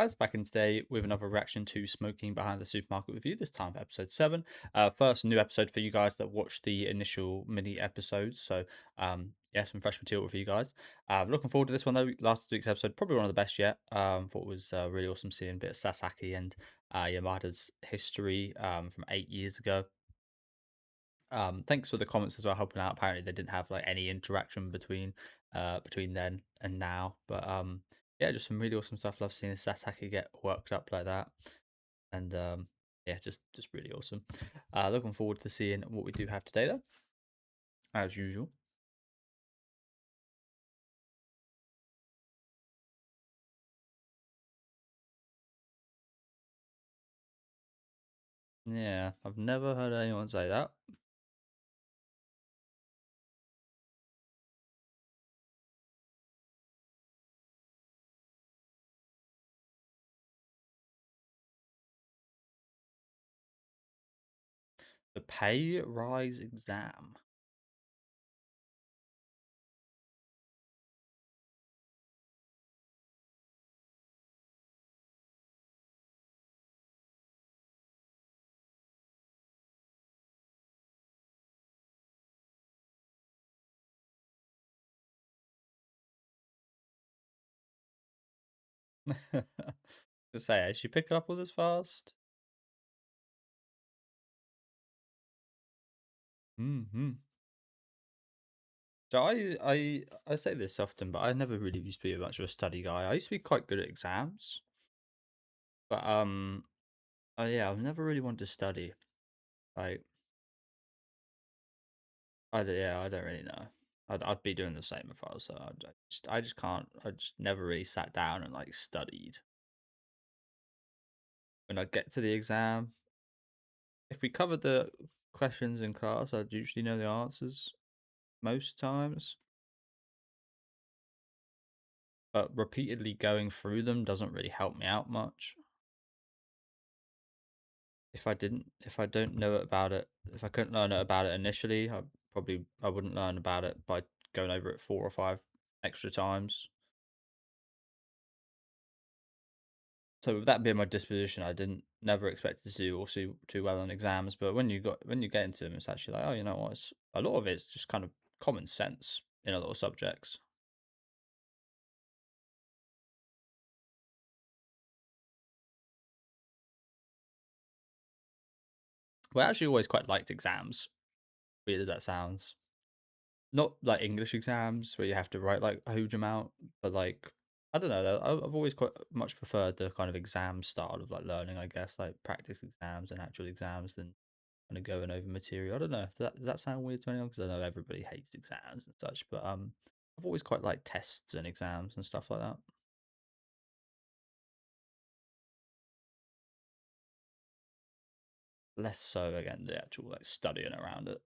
Guys, back in today with another reaction to Smoking Behind the Supermarket Review, this time for episode 7. First new episode for you guys that watched the initial mini episodes, so yeah, some fresh material for you guys. Looking forward to this one though. Last week's episode, probably one of the best yet. Thought it was really awesome seeing a bit of Sasaki and Yamada's history from 8 years ago. Thanks for the comments as well, helping out. Apparently they didn't have like any interaction between then and now, but yeah, just some really awesome stuff. Love seeing Sasaki get worked up like that, and yeah, just really awesome. Looking forward to seeing what we do have today though, as usual. Yeah, I've never heard anyone say that. The pay rise exam. Just say, has she picked up all this fast? Hmm. So I say this often, but I never really used to be much of a study guy. I used to be quite good at exams, but yeah, I've never really wanted to study. Like, yeah, I don't really know. I'd be doing the same if I was. I just can't. I just never really sat down and like studied. When I get to the exam, if we covered the questions in class, I'd usually know the answers most times. But repeatedly going through them doesn't really help me out much. If I don't know about it, if I couldn't learn it about it initially, I wouldn't learn about it by going over it 4 or 5 extra times. So with that being my disposition, I didn't never expected to do or do too well on exams. But when you get into them, it's actually like, oh, you know what? A lot of it's just kind of common sense in a lot of subjects. Well, I actually always quite liked exams. Weird as that sounds. Not like English exams where you have to write like a huge amount, but like I don't know. I've always quite much preferred the kind of exam style of like learning. I guess like practice exams and actual exams than kind of going over material. I don't know. Does that sound weird to anyone? Because I know everybody hates exams and such, but I've always quite liked tests and exams and stuff like that. Less so again the actual like studying around it.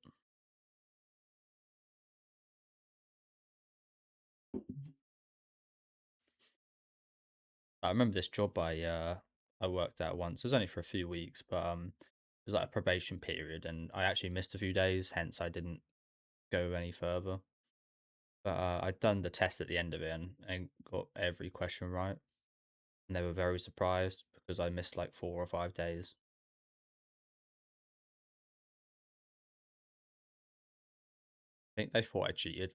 I remember this job I worked at once. It was only for a few weeks, but it was like a probation period, and I actually missed a few days. Hence, I didn't go any further. But I'd done the test at the end of it and got every question right, and they were very surprised because I missed like 4 or 5 days. I think they thought I cheated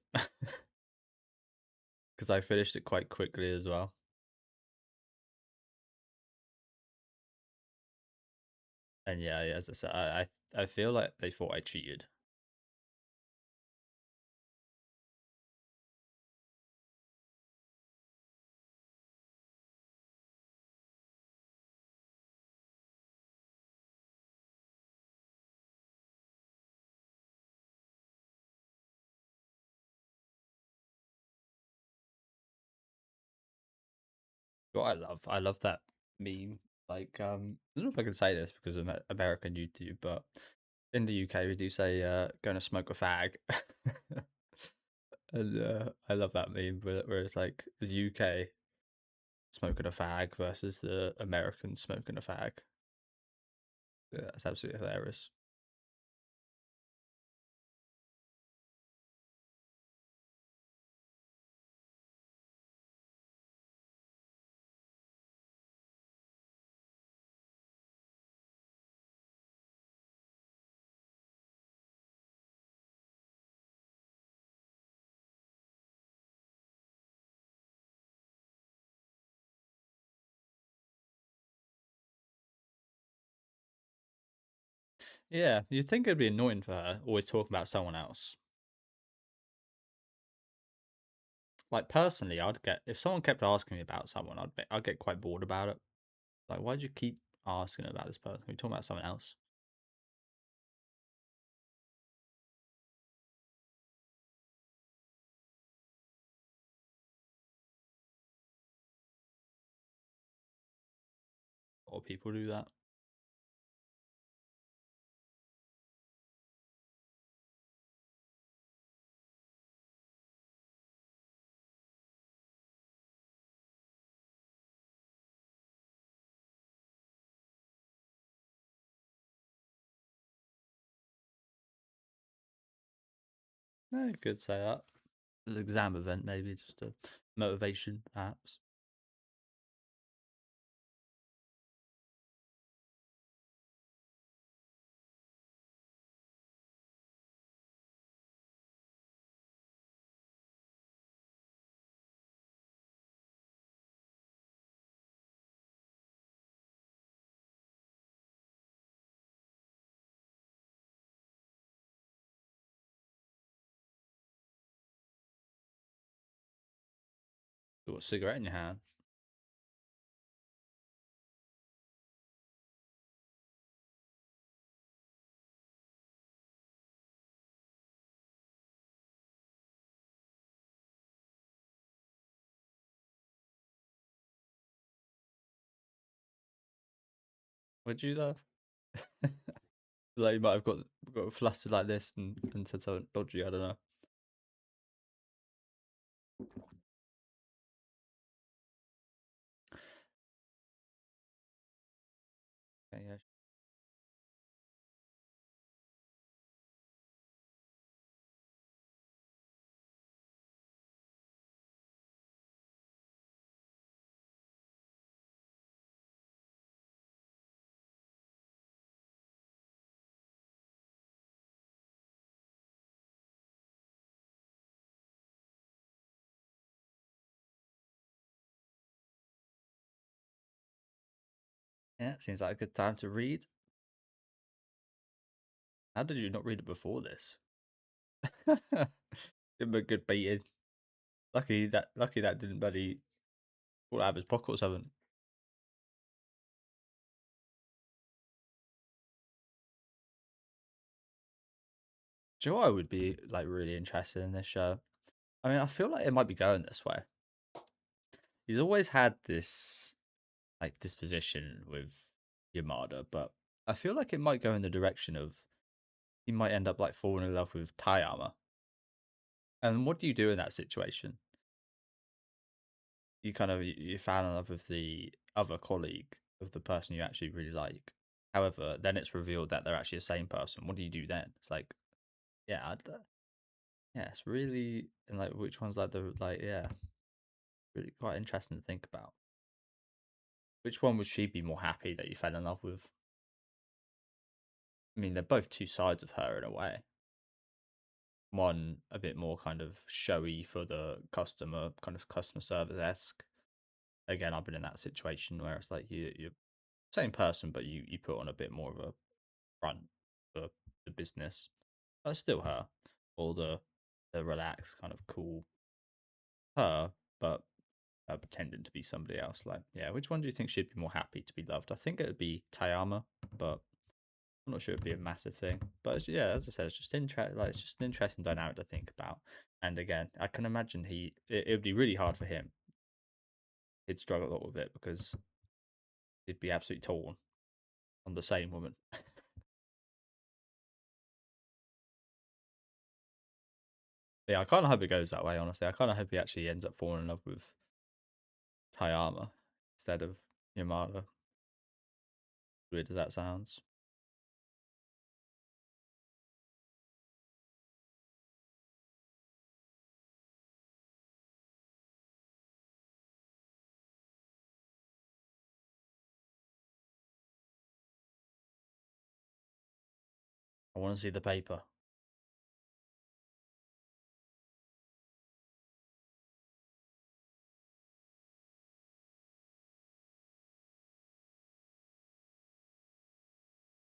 because I finished it quite quickly as well. And yeah, as I said, I feel like they thought I cheated. What I love that meme. Like, I don't know if I can say this because of American YouTube, but in the UK we do say going to smoke a fag. And I love that meme where it's like the UK smoking a fag versus the American smoking a fag. Yeah, that's absolutely hilarious. Yeah, you'd think it'd be annoying for her, always talking about someone else. Like personally, I'd get if someone kept asking me about someone, I'd get quite bored about it. Like, why'd you keep asking about this person? We talking about someone else, or people do that. No, you could say that. An exam event, maybe just a motivation, perhaps. Got a cigarette in your hand. Would you though? Like you might have got flustered like this and said something dodgy. I don't know. Okay, yeah. Yeah, seems like a good time to read. How did you not read it before this? Give him a good beating. Lucky that didn't bloody fall out of his pocket or something. Do you know what I would be like really interested in this show? I mean, I feel like it might be going this way. He's always had this like disposition with Yamada, but I feel like it might go in the direction of he might end up like falling in love with Tayama. And what do you do in that situation? You kind of you fall in love with the other colleague of the person you actually really like. However, then it's revealed that they're actually the same person. What do you do then? It's like, yeah, yeah, it's really and like which one's like the like yeah, really quite interesting to think about. Which one would she be more happy that you fell in love with? I mean, they're both two sides of her in a way. One a bit more kind of showy for the customer, kind of customer service esque. Again, I've been in that situation where it's like you're same person, but you put on a bit more of a front for the business. That's still her, or the relaxed kind of cool her, but pretending to be somebody else. Like, yeah, which one do you think she'd be more happy to be loved? I think it would be Tayama, but I'm not sure it'd be a massive thing. But yeah, as I said, it's just like it's just an interesting dynamic to think about. And again, I can imagine it would be really hard for him. He'd struggle a lot with it because he'd be absolutely torn on the same woman. Yeah, I kind of hope it goes that way. Honestly, I kind of hope he actually ends up falling in love with Tayama instead of Yamada. Weird as that sounds. I want to see the paper.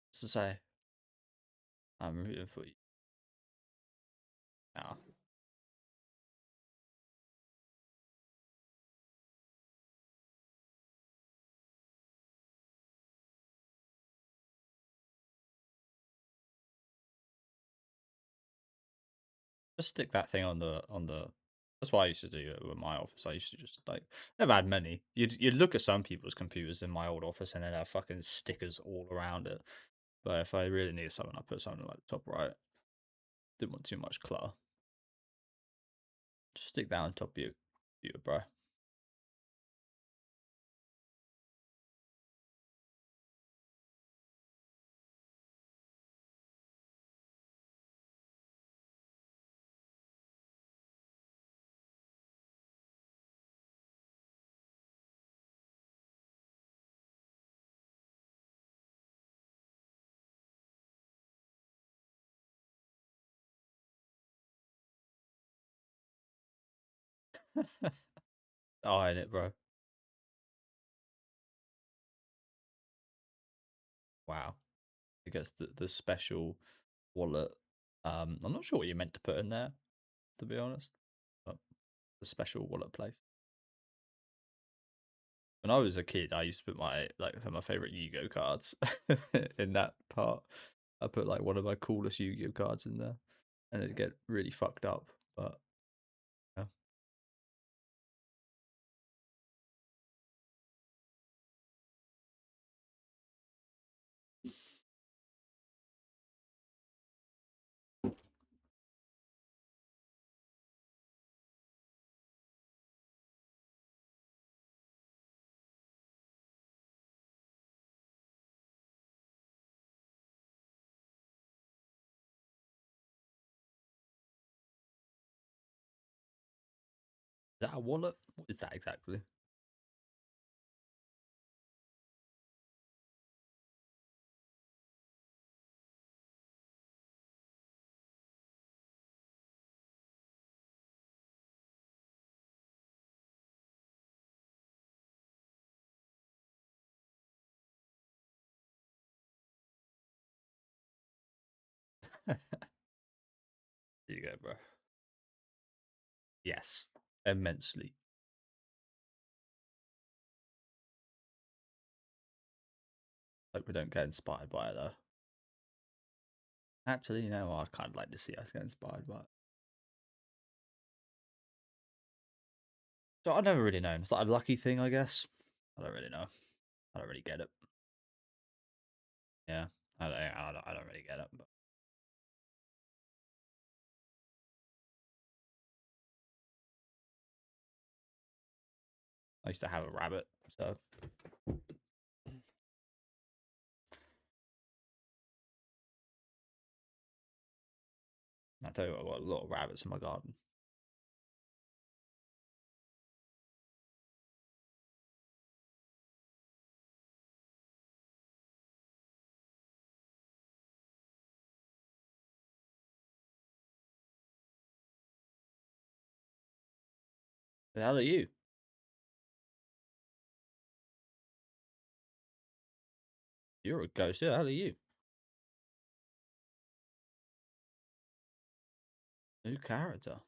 What's to say? I'm rooting for you. Nah. Just stick that thing on the. That's what I used to do with my office. I used to just like never had many. You'd look at some people's computers in my old office and they'd have fucking stickers all around it. But if I really needed something, I put something like the top right. Didn't want too much clutter. Just stick that on top of your computer, bro. Iron it, bro. Wow. I guess the special wallet. I'm not sure what you meant to put in there, to be honest. But the special wallet place. When I was a kid, I used to put my favorite Yu-Gi-Oh cards in that part. I put like one of my coolest Yu-Gi-Oh cards in there, and it'd get really fucked up. But yeah. Is that a wallet? What is that exactly? There you go, bro. Yes, immensely. Hope we don't get inspired by it though. Actually, you know, I kind of like to see us get inspired by it. So I never really know. It's like a lucky thing, I guess. I don't really know. I don't really get it. Yeah, I don't really get it. But I used to have a rabbit, so I tell you what, I've got a lot of rabbits in my garden. The hell are you? You're a ghost. Yeah, the hell are you? New character.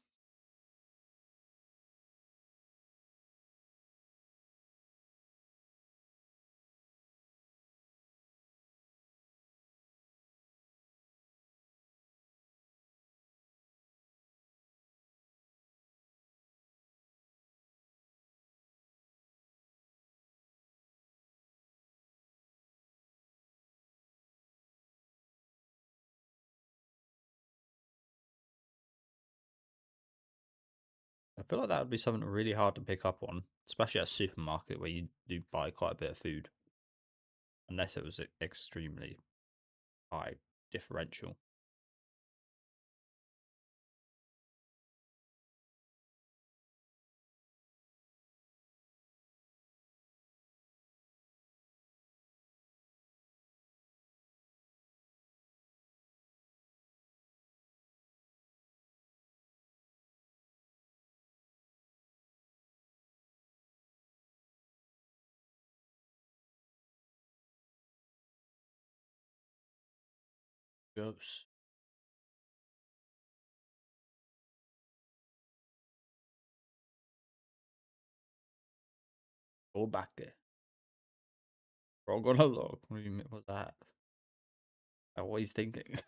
I feel like that would be something really hard to pick up on, especially at a supermarket where you do buy quite a bit of food, unless it was extremely high differential. Ghosts. Go back. Frog on a log. What do you mean? What's that? Always thinking.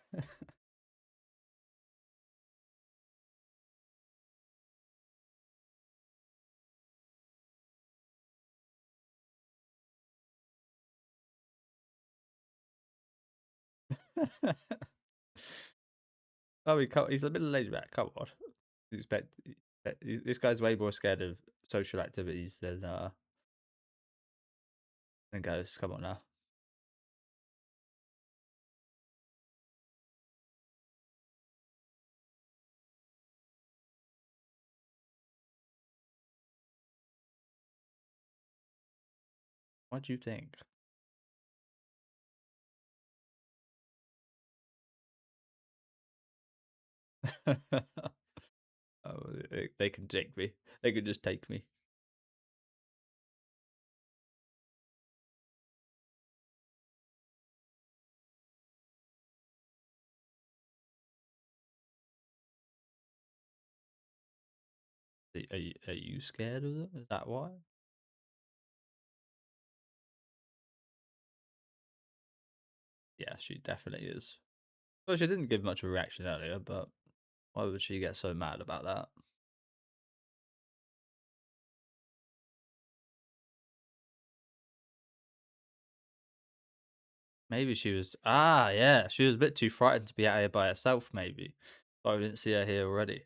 Oh, he's a middle-aged man. Come on. You expect this guy's way more scared of social activities than ghosts. Come on now. What do you think? Oh, they can take me. They can just take me. Are you scared of them? Is that why? Yeah, she definitely is. Well, she didn't give much of a reaction earlier, but why would she get so mad about that? Maybe she was. Ah, yeah, she was a bit too frightened to be out here by herself. Maybe. I didn't see her here already.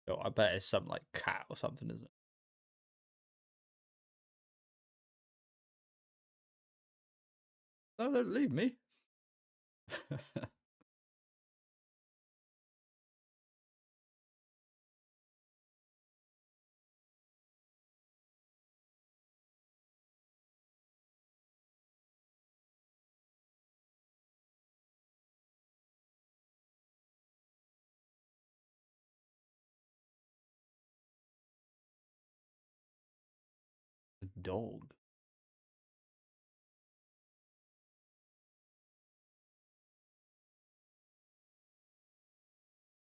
Oh, I bet it's some like cat or something, isn't it? No, don't leave me. Dog.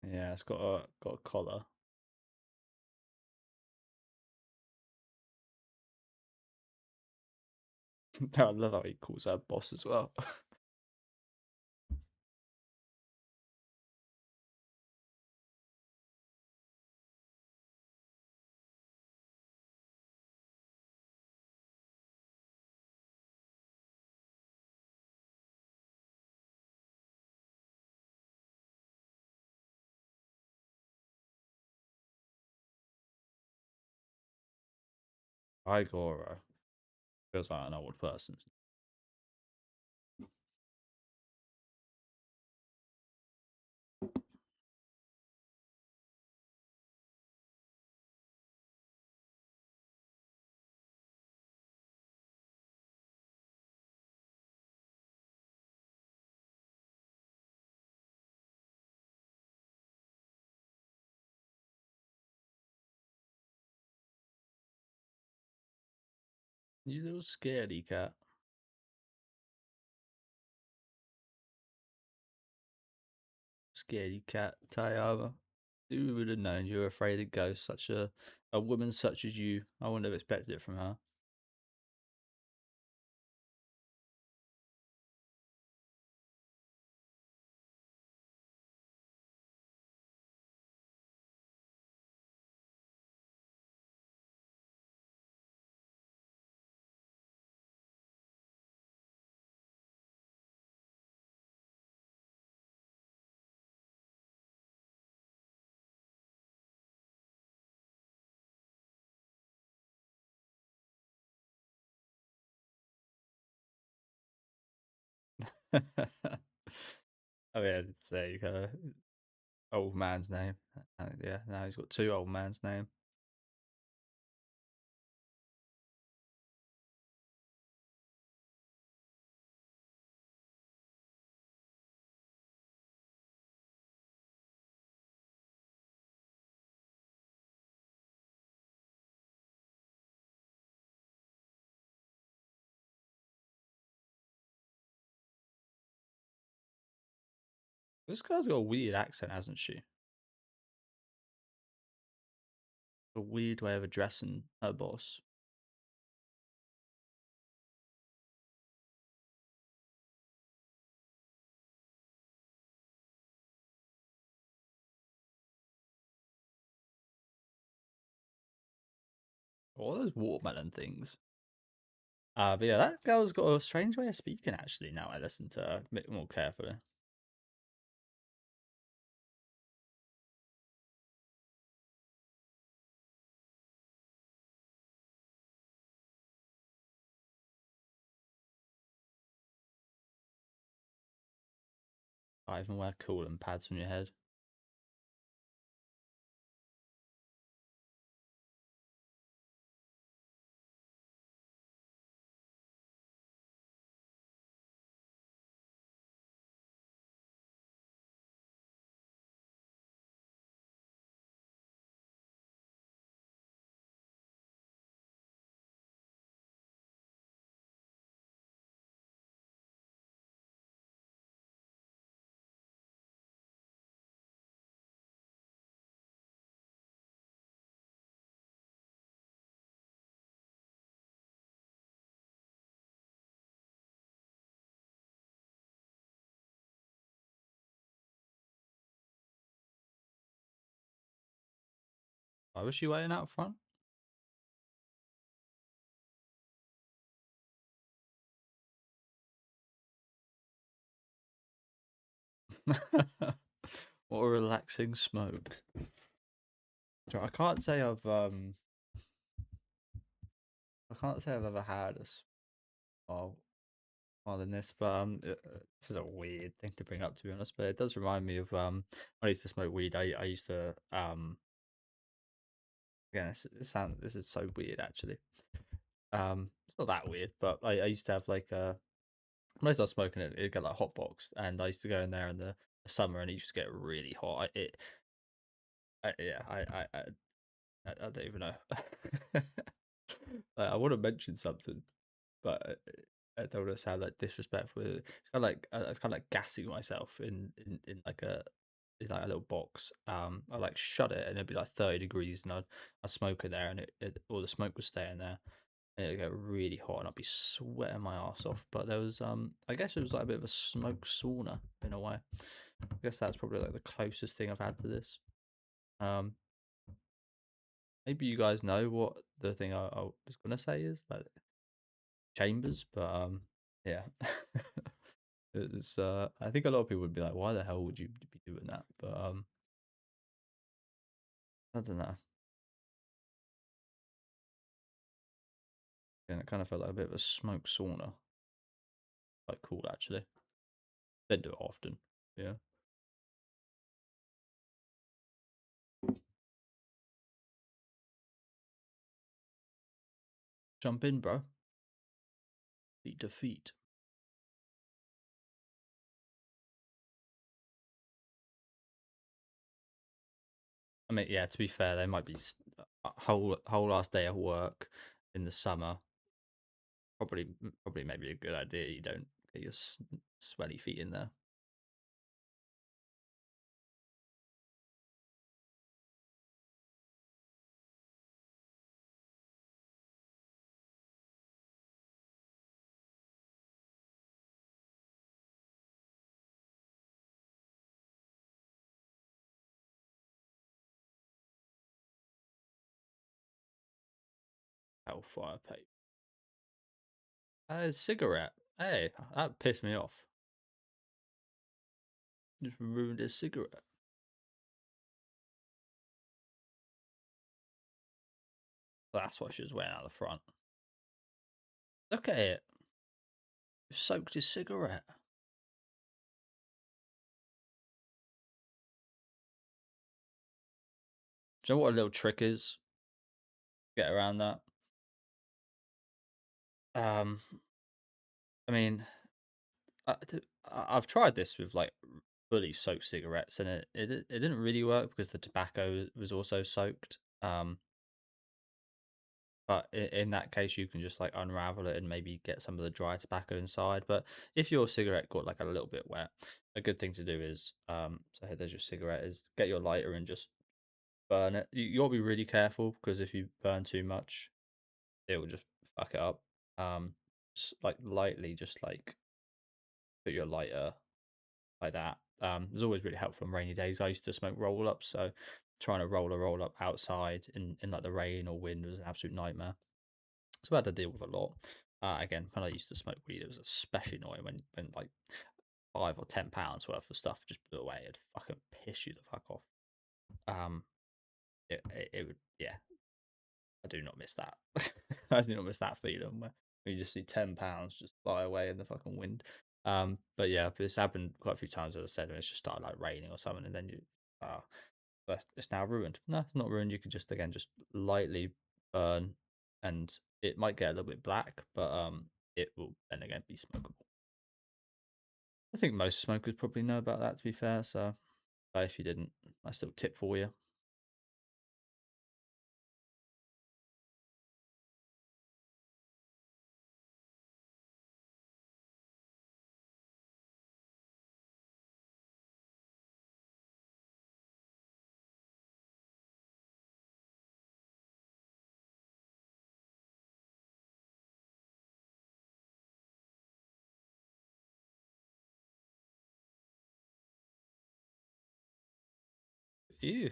Yeah, it's got a collar. I love how he calls her boss as well. Igora feels like an old person. You little scaredy cat. Scaredy cat, Tayama. Who would have known you were afraid of ghosts? Such a woman such as you. I wouldn't have expected it from her. I mean, I did say old man's name. Yeah, now he's got two old man's name. This girl's got a weird accent, hasn't she? A weird way of addressing her boss. All those watermelon things. But yeah, that girl's got a strange way of speaking. Actually, now I listen to her a bit more carefully. I even wear cooling pads on your head. Why was she waiting out front? What a relaxing smoke. I can't say I've ever had a small more than this, but this is a weird thing to bring up, to be honest. But it does remind me of when I used to smoke weed. I used to again, this is so weird actually. It's not that weird, but I used to have like when I started smoking it, it'd get like hot boxed, and I used to go in there in the summer, and it used to get really hot. Yeah, I don't even know. Like, I want to mention something, but I don't want to sound like disrespectful. It's kind of like gassing myself in like a little box. I like shut it, and it'd be like 30 degrees, and I'd smoke in there, and all the smoke was staying there, and it'd get really hot, and I'd be sweating my ass off. But there was I guess it was like a bit of a smoke sauna in a way. I guess that's probably like the closest thing I've had to this. Um, Maybe you guys know what the thing I was gonna say is, like chambers, but yeah. It's I think a lot of people would be like, why the hell would you be doing that? But I don't know. And it kind of felt like a bit of a smoke sauna. Quite cool actually. Don't do it often. Yeah. Jump in, bro. Feet to feet. I mean, yeah, to be fair, they might be a whole last day of work in the summer. Probably maybe a good idea you don't get your sweaty feet in there. Hellfire paper. A cigarette. Hey, that pissed me off. Just ruined his cigarette. That's why she was wearing out the front. Look at it. You've soaked his cigarette. Do you know what a little trick is? Get around that. Um, I mean, I, I've tried this with like fully soaked cigarettes, and it didn't really work because the tobacco was also soaked. But in that case, you can just like unravel it and maybe get some of the dry tobacco inside. But if your cigarette got like a little bit wet, a good thing to do is so here, there's your cigarette, is get your lighter and just burn it. You got to be really careful because if you burn too much, it will just fuck it up. Like lightly, just like put your lighter like that. It's always really helpful on rainy days. I used to smoke roll ups, so trying to roll up outside in like the rain or wind was an absolute nightmare. So I had to deal with a lot. Again, when I used to smoke weed, it was especially annoying when like £5 or £10 worth of stuff just blew away. It'd fucking piss you the fuck off. Um, it would, yeah. I do not miss that. I do not miss that feeling where you just see £10 just fly away in the fucking wind. But yeah, this happened quite a few times, as I said, when it's just started like raining or something, and then you, uh, it's now ruined. No, it's not ruined. You could just again just lightly burn, and it might get a little bit black, but it will then again be smokable. I think most smokers probably know about that. To be fair, so if you didn't, nice little tip for you. Ew.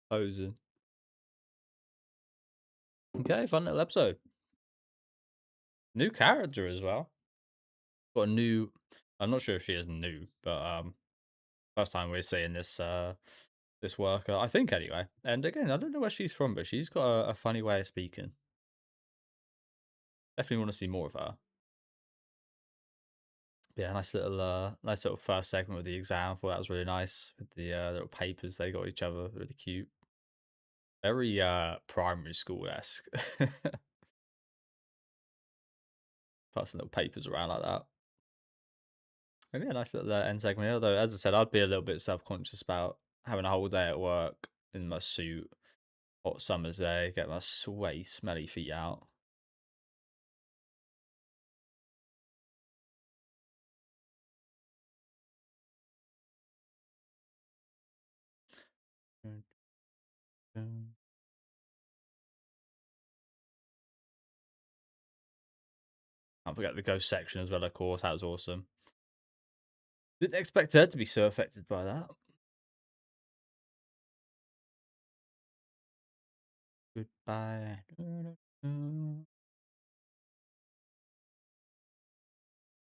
Posing. Okay, fun little episode. New character as well. Got a new. I'm not sure if she is new, but first time we're seeing this worker, I think anyway. And again, I don't know where she's from, but she's got a funny way of speaking. Definitely want to see more of her. Yeah, nice little first segment with the exam. Thought that was really nice with the little papers they got each other. Really cute. Very primary school esque. Passing little papers around like that. And yeah, nice little end segment here. Although, as I said, I'd be a little bit self conscious about having a whole day at work in my suit, hot summer's day, get my sweaty, smelly feet out. Can't forget the ghost section as well, of course. That was awesome. Didn't expect her to be so affected by that. Goodbye.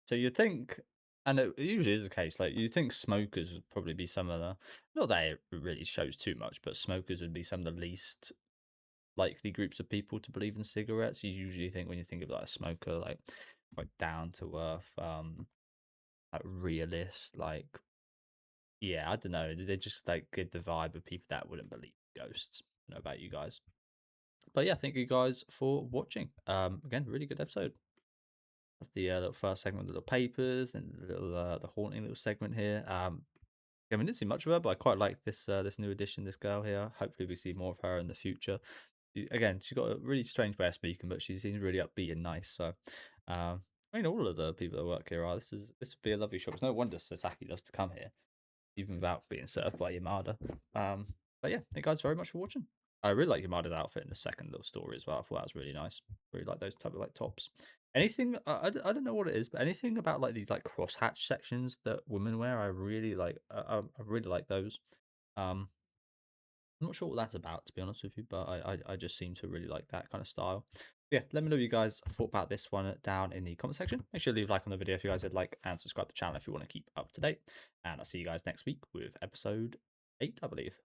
So you think, and it usually is the case, like you think smokers would probably be some of the, not that it really shows too much, but smokers would be some of the least likely groups of people to believe in cigarettes. You usually think when you think of like a smoker, like down to earth, like realist, like yeah, I don't know. They just like give the vibe of people that wouldn't believe ghosts. I don't know about you guys, but yeah, thank you guys for watching. Again, really good episode. That's the little first segment, the little papers, and the little the haunting little segment here. Yeah, we didn't see much of her, but I quite like this new addition, this girl here. Hopefully, we see more of her in the future. Again, she's got a really strange way of speaking, but she seems really upbeat and nice. So, I mean, all of the people that work here are. This would be a lovely shop. It's no wonder Sasaki loves to come here, even without being served by Yamada. But yeah, thank you guys very much for watching. I really like Yamada's outfit in the second little story as well. I thought that was really nice. Really like those type of like tops. Anything I don't know what it is, but anything about like these like crosshatch sections that women wear, I really like. I really like those. Um, I'm not sure what that's about, to be honest with you, but I just seem to really like that kind of style. Yeah, let me know what you guys thought about this one down in the comment section. Make sure to leave a like on the video if you guys did like, and subscribe to the channel if you want to keep up to date. And I'll see you guys next week with episode 8, I believe.